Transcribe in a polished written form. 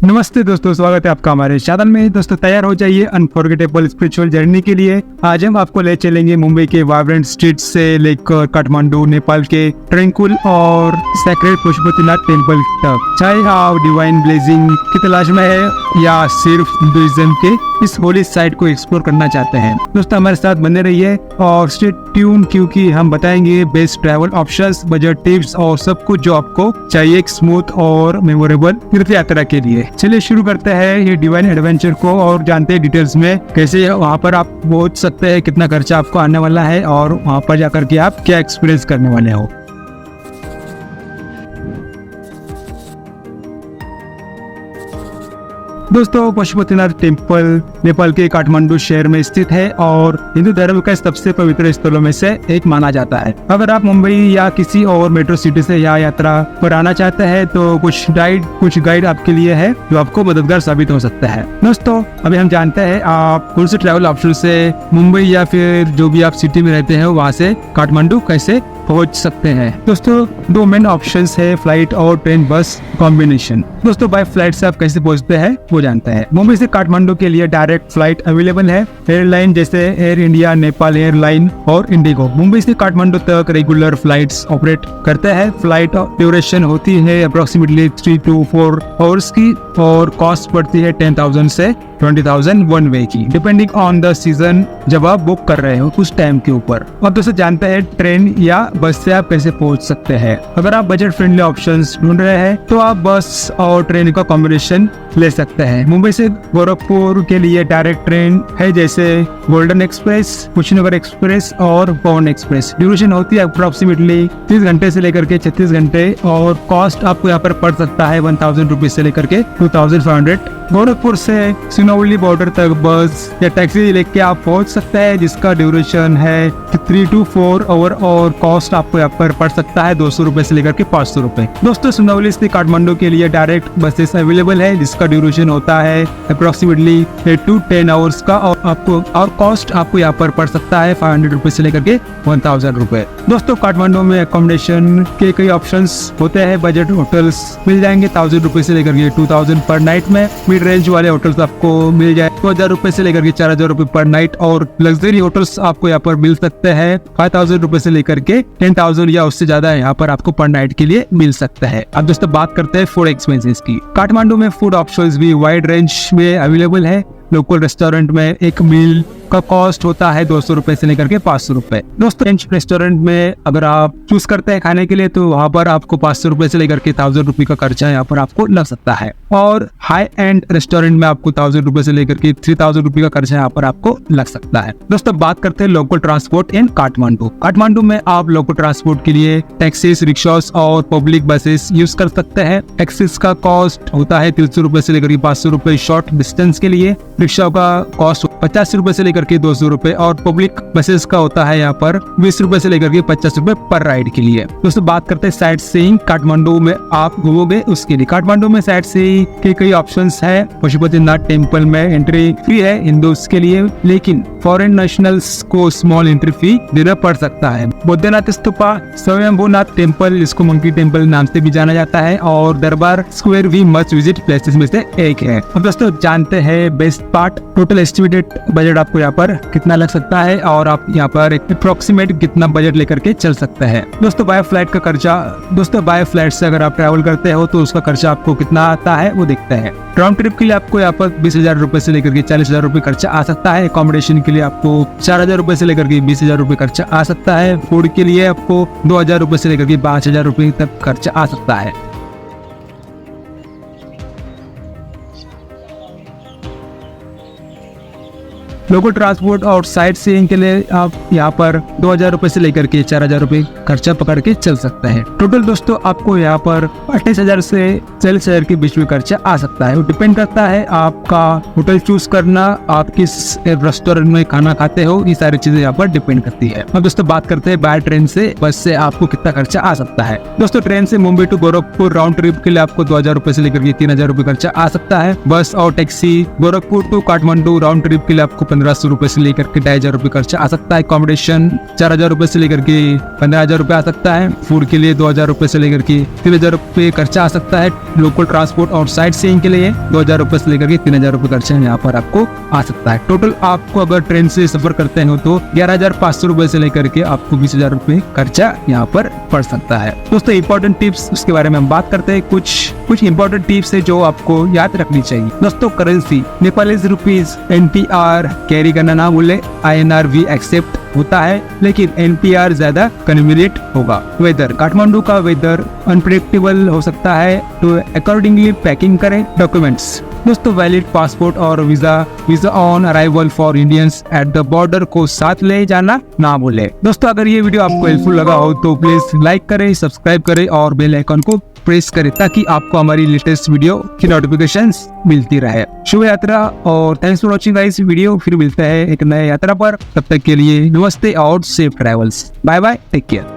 नमस्ते दोस्तों, स्वागत है आपका हमारे चैनल में। दोस्तों तैयार हो जाइए अनफॉरगेटेबल स्पिरिचुअल जर्नी के लिए। आज हम आपको ले चलेंगे मुंबई के वाइब्रेंट स्ट्रीट से लेकर काठमांडू, नेपाल के ट्रैंक्विल और सेक्रेड पशुपतिनाथ टेम्पल तक। चाहे आप डिवाइन ब्लेसिंग की तलाश में है या सिर्फ हिंदुइज्म के इस होली साइट को एक्सप्लोर करना चाहते हैं, दोस्तों हमारे साथ बने रहिए और स्टे ट्यून, क्योंकि हम बताएंगे best travel options, budget tips और सब कुछ जो आपको चाहिए एक स्मूथ और मेमोरेबल तीर्थ यात्रा के लिए। चलिए शुरू करते हैं ये डिवाइन एडवेंचर को और जानते हैं डिटेल्स में कैसे वहाँ पर आप पहुँच सकते हैं, कितना खर्चा आपको आने वाला है और वहाँ पर जाकर के आप क्या एक्सपीरियंस करने वाले हो। दोस्तों पशुपतिनाथ टेम्पल नेपाल के काठमांडू शहर में स्थित है और हिंदू धर्म का सबसे पवित्र स्थलों में से एक माना जाता है। अगर आप मुंबई या किसी और मेट्रो सिटी से यहाँ यात्रा पर आना चाहते हैं तो कुछ गाइड आपके लिए है जो आपको मददगार साबित हो सकता है। दोस्तों अभी हम जानते हैं आप कौन से ट्रैवल ऑप्शन से मुंबई या फिर जो भी आप सिटी में रहते हैं वहाँ से काठमांडू कैसे पहुंच सकते हैं। दोस्तों दो मेन ऑप्शंस है, फ्लाइट और ट्रेन बस कॉम्बिनेशन। दोस्तों बाय फ्लाइट से आप कैसे पहुंचते हैं वो जानते हैं। मुंबई से काठमांडू के लिए डायरेक्ट फ्लाइट अवेलेबल है। एयरलाइन जैसे एयर इंडिया, नेपाल एयरलाइन और इंडिगो मुंबई से काठमांडू तक रेगुलर फ्लाइट्स ऑपरेट करते हैं। फ्लाइट ड्यूरेशन होती है अप्रोक्सीमेटली 3 to 4 आवर्स की और कॉस्ट पड़ती है 10,000 से 20,000 वन वे की, डिपेंडिंग ऑन द सीजन जब आप बुक कर रहे हो उस टाइम के ऊपर। और दोस्तों जानते हैं ट्रेन या बस से आप कैसे पहुंच सकते हैं। अगर आप बजट फ्रेंडली ऑप्शंस ढूंढ रहे हैं तो आप बस और ट्रेन का कॉम्बिनेशन ले सकते हैं। मुंबई से गोरखपुर के लिए डायरेक्ट ट्रेन है जैसे गोल्डन एक्सप्रेस, कुशीनगर एक्सप्रेस और पवन एक्सप्रेस। ड्यूरेशन होती है अप्रोक्सीमेटली 30 घंटे से लेकर के 36 घंटे और कॉस्ट आपको यहाँ पर पड़ सकता है 1,000 रुपीज से लेकर के 2,500। गोरखपुर से सिनौली बॉर्डर तक बस या टैक्सी लेके आप पहुंच सकते हैं जिसका ड्यूरेशन है 3 to 4 आवर और कॉस्ट आपको यहाँ पर पड़ सकता है 200 रुपए से लेकर के 500 रुपए। दोस्तों सिनौली से काठमांडू के लिए डायरेक्ट बसेस अवेलेबल है जिसका ड्यूरेशन होता है अप्रोक्सीमेटली 8 to 10 आवर्स का और कॉस्ट आपको यहाँ पर पड़ सकता है 500 रुपए से लेकर के 1,000 रुपए। दोस्तों काठमांडू में अकोमोडेशन के कई ऑप्शंस होते हैं। बजट होटल्स मिल जाएंगे 1,000 रुपए से लेकर के 2,000 पर नाइट में। मिड रेंज वाले होटल्स आपको मिल जाए 2,000 रुपए से लेकर के 4,000 रुपए पर नाइट और लग्जरी होटल्स आपको यहाँ पर मिल सकते हैं 5,000 रुपए से लेकर के 10,000 या उससे ज्यादा यहाँ पर आपको पर नाइट के लिए मिल सकता है। अब दोस्तों बात करते हैं फूड एक्सपेंसेस की। काठमांडू में फूड ऑप्शंस भी वाइड रेंज में अवेलेबल है। लोकल रेस्टोरेंट में एक मील का कॉस्ट होता है 200 रुपए से लेकर के 500 रुपए। दोस्तों रेस्टोरेंट में अगर आप चूज करते हैं खाने के लिए तो वहाँ पर आपको 500 रुपए से लेकर के 1,000 रुपए का खर्चा यहाँ पर आपको लग सकता है और हाई एंड रेस्टोरेंट में आपको 1,000 रुपए से लेकर के 3,000 रुपए का खर्चा यहाँ पर आपको लग सकता है। दोस्तों बात करते हैं लोकल ट्रांसपोर्ट इन काठमांडू। काठमांडू में आप लोकल ट्रांसपोर्ट के लिए टैक्सीज, रिक्शास और पब्लिक बसेस यूज कर सकते हैं। टैक्सीज का कॉस्ट होता है 300 रुपए से लेकर के 500 रुपए शॉर्ट डिस्टेंस के लिए। रिक्शा का कॉस्ट 50 रुपए से लेकर के 200 रुपए और पब्लिक बसेस का होता है यहाँ पर 20 रुपए से लेकर के 50 रुपए पर राइड के लिए। दोस्तों बात करते हैं साइट सीइंग। काठमांडू में आप घूमोगे उसके लिए काठमांडू में साइट सीइंग के कई ऑप्शंस है। पशुपतिनाथ टेम्पल में एंट्री फ्री है हिंदूज के लिए, लेकिन फॉरेन नेशनल्स को स्मॉल एंट्री फी देना पड़ सकता है। बौद्धनाथ स्तूपा, स्वयंभूनाथ टेम्पल जिसको मंकी टेम्पल नाम से भी जाना जाता है और दरबार स्क्वायर भी मस्ट विजिट प्लेसेस में से एक है। अब दोस्तों जानते हैं best part, total estimated budget आपको यहाँ पर कितना लग सकता है और आप यहाँ पर अप्रोक्सीमेट कितना बजट लेकर के चल सकते हैं। दोस्तों बाय फ्लाइट का खर्चा, दोस्तों बाय फ्लाइट से अगर आप ट्रैवल करते हो तो उसका खर्चा आपको कितना आता है वो देखते हैं। राउंड ट्रिप के लिए आपको यहाँ पर 20,000 रुपए से लेकर के 40,000 रुपए खर्चा आ सकता है। अकोमोडेशन के लिए आपको 4,000 रुपए से लेकर के 20,000 रुपए खर्चा आ सकता है। फूड के लिए आपको 2,000 रुपए से लेकर के 5,000 रुपए तक खर्चा आ सकता है। लोकल ट्रांसपोर्ट और साइट सीइंग के लिए आप यहाँ पर 2,000 रुपए से लेकर के 4,000 रुपए खर्चा पकड़ के चल सकते हैं। टोटल दोस्तों आपको यहाँ पर 28,000 से 40,000 के बीच में खर्चा आ सकता है। वो डिपेंड करता है आपका होटल चूज करना, आप किस रेस्टोरेंट में खाना खाते हो, ये सारी चीजें यहाँ पर डिपेंड करती है। अब दोस्तों बात करते हैं बाय ट्रेन से बस से आपको कितना खर्चा आ सकता है। दोस्तों ट्रेन से Mumbai to Gorakhpur round trip के लिए आपको 2,000 रुपए से लेकर के 3,000 रुपए खर्चा आ सकता है। बस और taxi Gorakhpur to Kathmandu round trip के लिए आपको 1500 रुपए से लेकर के 2500 रुपए खर्चा आ सकता है। अकोमोडेशन 4000 रुपए से लेकर के 15000 रुपए आ सकता है। फूड के लिए 2000 रुपए से लेकर के 3000 रुपए खर्चा आ सकता है। लोकल ट्रांसपोर्ट और साइट सीइंग के लिए 2000 रुपए से लेकर के 3000 रुपए खर्चा यहाँ पर आपको आ सकता है। टोटल आपको अगर ट्रेन से सफर करते हो तो 11500 रुपए से लेकर के आपको 20000 रुपए खर्चा यहाँ पर पड़ सकता है। दोस्तों इंपॉर्टेंट टिप्स उसके बारे में हम बात करते हैं। कुछ इंपॉर्टेंट टिप्स है जो आपको याद रखनी चाहिए। दोस्तों currency Nepalese rupees NPR carry करना ना भूले। INR भी एक्सेप्ट होता है लेकिन NPR ज्यादा कन्वीनियंट होगा। वेदर काठमांडू का वेदर अनप्रेडिक्टेबल हो सकता है तो अकॉर्डिंगली पैकिंग करें। डॉक्यूमेंट्स दोस्तों वैलिड पासपोर्ट और visa on arrival for Indians at the border को साथ ले जाना ना भूले। दोस्तों अगर ये वीडियो आपको हेल्पफुल लगा हो तो प्लीज लाइक करें, सब्सक्राइब करें और बेल आइकन को प्रेस करें ताकि आपको हमारी लेटेस्ट वीडियो की नोटिफिकेशंस मिलती रहे। शुभ यात्रा और thanks for watching guys video. फिर मिलते हैं एक नए यात्रा पर, तब तक के लिए नमस्ते और safe travels. Bye bye, take care.